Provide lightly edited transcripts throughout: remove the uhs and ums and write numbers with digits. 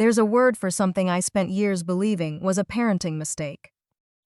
There's a word for something I spent years believing was a parenting mistake.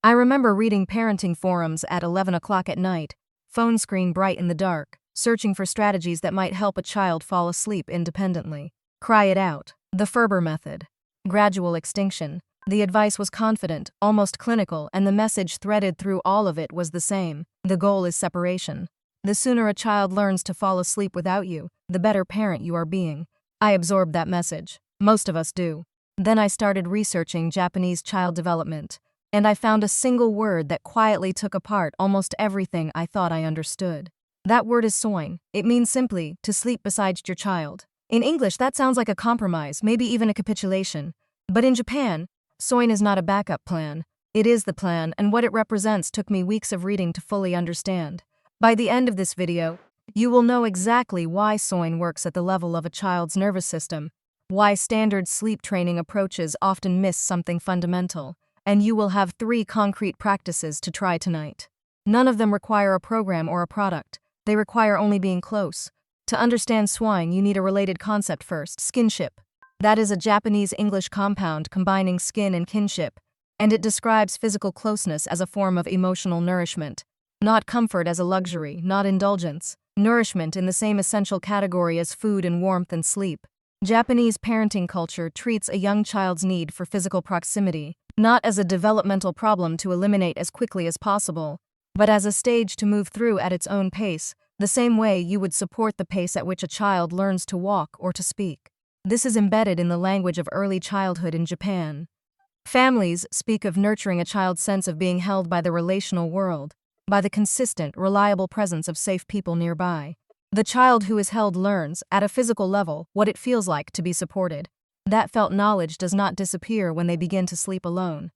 I remember reading parenting forums at 11 o'clock at night, phone screen bright in the dark, searching for strategies that might help a child fall asleep independently. Cry it out. The Ferber method. Gradual extinction. The advice was confident, almost clinical, and the message threaded through all of it was the same. The goal is separation. The sooner a child learns to fall asleep without you, the better parent you are being. I absorbed that message. Most of us do. Then I started researching Japanese child development, and I found a single word that quietly took apart almost everything I thought I understood. That word is soine. It means simply to sleep beside your child. In English, that sounds like a compromise, maybe even a capitulation. But in Japan, soine is not a backup plan. It is the plan, and what it represents took me weeks of reading to fully understand. By the end of this video, you will know exactly why soine works at the level of a child's nervous system, why standard sleep training approaches often miss something fundamental, and you will have 3 concrete practices to try tonight. None of them require a program or a product. They require only being close. To understand soine, you need a related concept first, skinship. That is a Japanese-English compound combining skin and kinship, and it describes physical closeness as a form of emotional nourishment, not comfort as a luxury, not indulgence. Nourishment in the same essential category as food and warmth and sleep. Japanese parenting culture treats a young child's need for physical proximity not as a developmental problem to eliminate as quickly as possible, but as a stage to move through at its own pace, the same way you would support the pace at which a child learns to walk or to speak. This is embedded in the language of early childhood in Japan. Families speak of nurturing a child's sense of being held by the relational world, by the consistent, reliable presence of safe people nearby. The child who is held learns, at a physical level, what it feels like to be supported. That felt knowledge does not disappear when they begin to sleep alone.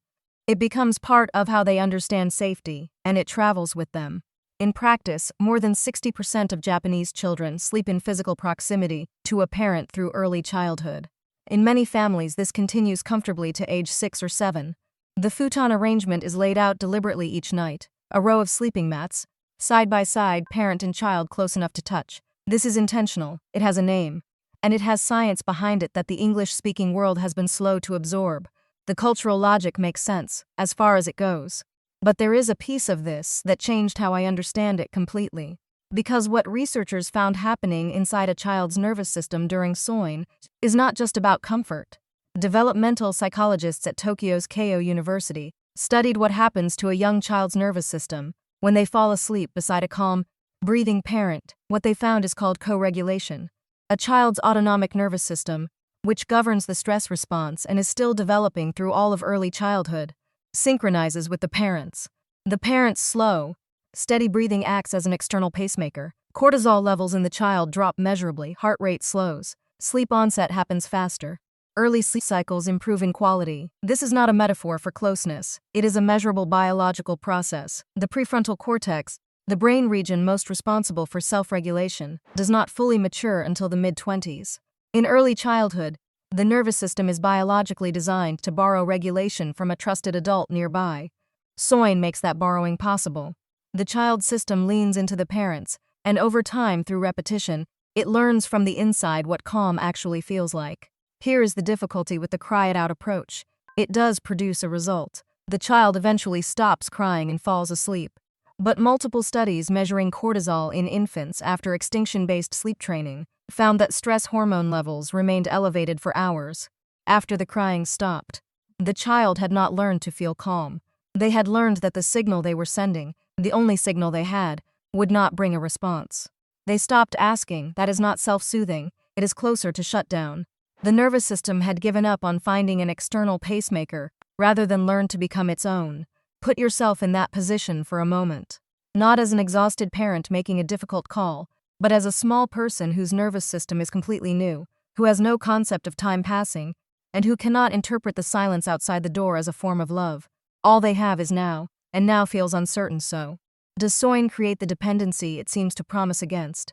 It becomes part of how they understand safety, and it travels with them. In practice, more than 60% of Japanese children sleep in physical proximity to a parent through early childhood. In many families, this continues comfortably to age 6 or 7. The futon arrangement is laid out deliberately each night, a row of sleeping mats, side by side, parent and child close enough to touch. This is intentional, it has a name, and it has science behind it that the English-speaking world has been slow to absorb. The cultural logic makes sense, as far as it goes. But there is a piece of this that changed how I understand it completely. Because what researchers found happening inside a child's nervous system during soine is not just about comfort. Developmental psychologists at Tokyo's Keio University studied what happens to a young child's nervous system when they fall asleep beside a calm, breathing parent. What they found is called co-regulation. A child's autonomic nervous system, which governs the stress response and is still developing through all of early childhood, synchronizes with the parents. The parent's slow, steady breathing acts as an external pacemaker. Cortisol levels in the child drop measurably, heart rate slows, sleep onset happens faster. Early sleep cycles improve in quality. This is not a metaphor for closeness. It is a measurable biological process. The prefrontal cortex, the brain region most responsible for self-regulation, does not fully mature until the mid-20s. In early childhood, the nervous system is biologically designed to borrow regulation from a trusted adult nearby. Soine makes that borrowing possible. The child's system leans into the parents, and over time, through repetition, it learns from the inside what calm actually feels like. Here is the difficulty with the cry-it-out approach. It does produce a result. The child eventually stops crying and falls asleep. But multiple studies measuring cortisol in infants after extinction-based sleep training found that stress hormone levels remained elevated for hours after the crying stopped. The child had not learned to feel calm. They had learned that the signal they were sending, the only signal they had, would not bring a response. They stopped asking. That is not self-soothing. It is closer to shutdown. The nervous system had given up on finding an external pacemaker rather than learn to become its own. Put yourself in that position for a moment. Not as an exhausted parent making a difficult call, but as a small person whose nervous system is completely new, who has no concept of time passing, and who cannot interpret the silence outside the door as a form of love. All they have is now, and now feels uncertain. So, does soine create the dependency it seems to promise against?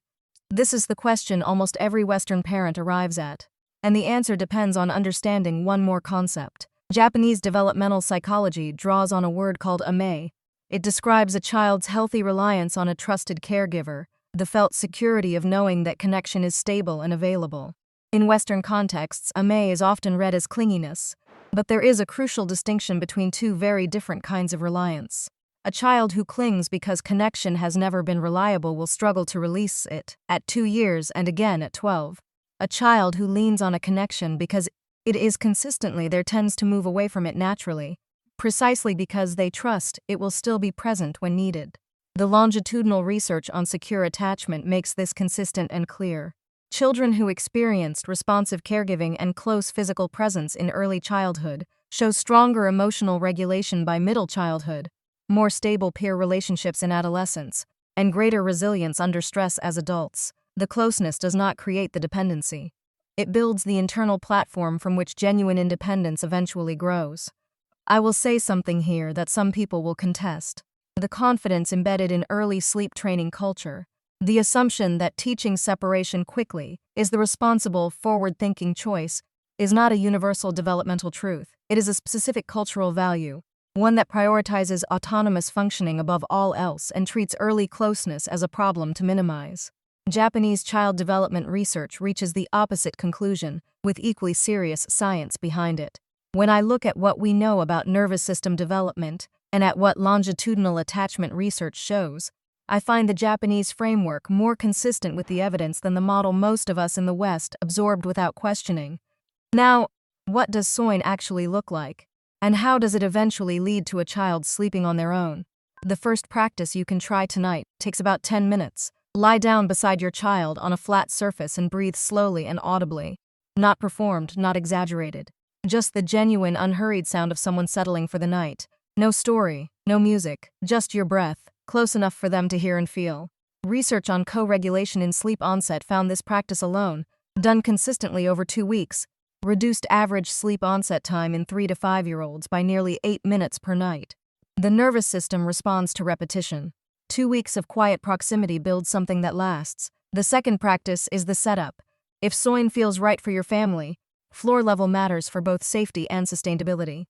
This is the question almost every Western parent arrives at. And the answer depends on understanding one more concept. Japanese developmental psychology draws on a word called amae. It describes a child's healthy reliance on a trusted caregiver, the felt security of knowing that connection is stable and available. In Western contexts, amae is often read as clinginess, but there is a crucial distinction between two very different kinds of reliance. A child who clings because connection has never been reliable will struggle to release it at 2 years and again at 12. A child who leans on a connection because it is consistently there tends to move away from it naturally, precisely because they trust it will still be present when needed. The longitudinal research on secure attachment makes this consistent and clear. Children who experienced responsive caregiving and close physical presence in early childhood show stronger emotional regulation by middle childhood, more stable peer relationships in adolescence, and greater resilience under stress as adults. The closeness does not create the dependency. It builds the internal platform from which genuine independence eventually grows. I will say something here that some people will contest. The confidence embedded in early sleep training culture, the assumption that teaching separation quickly is the responsible, forward-thinking choice, is not a universal developmental truth. It is a specific cultural value, one that prioritizes autonomous functioning above all else and treats early closeness as a problem to minimize. Japanese child development research reaches the opposite conclusion, with equally serious science behind it. When I look at what we know about nervous system development and at what longitudinal attachment research shows, I find the Japanese framework more consistent with the evidence than the model most of us in the West absorbed without questioning. Now, what does Soine actually look like? And how does it eventually lead to a child sleeping on their own? The first practice you can try tonight takes about 10 minutes. Lie down beside your child on a flat surface and breathe slowly and audibly. Not performed, not exaggerated. Just the genuine, unhurried sound of someone settling for the night. No story, no music, just your breath, close enough for them to hear and feel. Research on co-regulation in sleep onset found this practice alone, done consistently over 2 weeks, reduced average sleep onset time in 3 to 5-year-olds by nearly 8 minutes per night. The nervous system responds to repetition. 2 weeks of quiet proximity builds something that lasts. The second practice is the setup. If Soine feels right for your family, floor level matters for both safety and sustainability.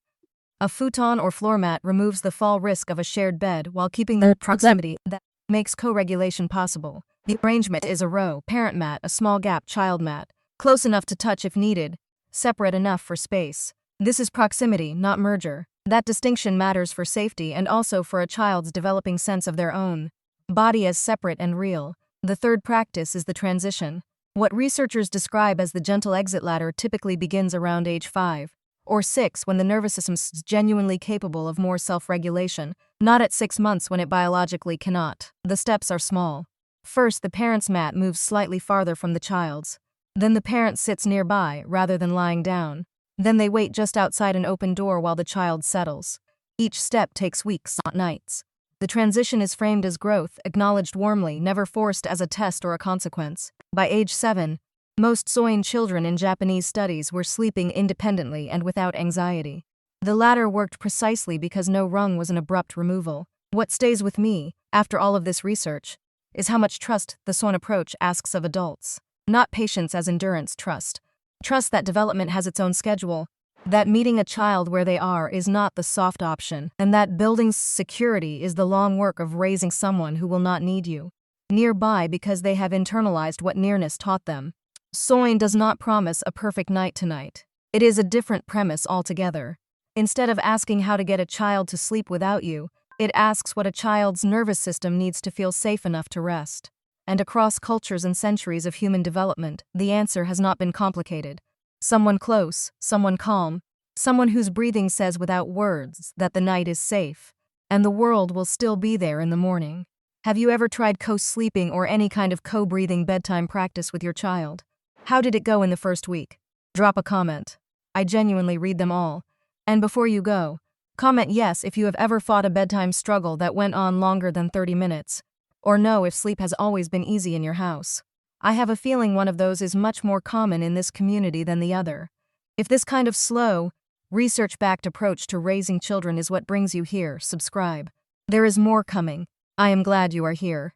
A futon or floor mat removes the fall risk of a shared bed while keeping the proximity that makes co-regulation possible. The arrangement is a row, parent mat, a small gap, child mat, close enough to touch if needed, separate enough for space. This is proximity, not merger. That distinction matters for safety and also for a child's developing sense of their own body as separate and real. The third practice is the transition. What researchers describe as the gentle exit ladder typically begins around age 5 or 6 when the nervous system is genuinely capable of more self-regulation, not at 6 months when it biologically cannot. The steps are small. First, the parent's mat moves slightly farther from the child's. Then the parent sits nearby rather than lying down. Then they wait just outside an open door while the child settles. Each step takes weeks, not nights. The transition is framed as growth, acknowledged warmly, never forced as a test or a consequence. By age 7, most Soine children in Japanese studies were sleeping independently and without anxiety. The latter worked precisely because no rung was an abrupt removal. What stays with me, after all of this research, is how much trust the Soine approach asks of adults. Not patience as endurance, trust. Trust that development has its own schedule, that meeting a child where they are is not the soft option, and that building security is the long work of raising someone who will not need you nearby because they have internalized what nearness taught them. Soine does not promise a perfect night tonight. It is a different premise altogether. Instead of asking how to get a child to sleep without you, it asks what a child's nervous system needs to feel safe enough to rest. And across cultures and centuries of human development, the answer has not been complicated. Someone close, someone calm, someone whose breathing says without words that the night is safe, and the world will still be there in the morning. Have you ever tried co-sleeping or any kind of co-breathing bedtime practice with your child? How did it go in the first week? Drop a comment. I genuinely read them all. And before you go, comment yes if you have ever fought a bedtime struggle that went on longer than 30 minutes, or no if sleep has always been easy in your house. I have a feeling one of those is much more common in this community than the other. If this kind of slow, research-backed approach to raising children is what brings you here, subscribe. There is more coming. I am glad you are here.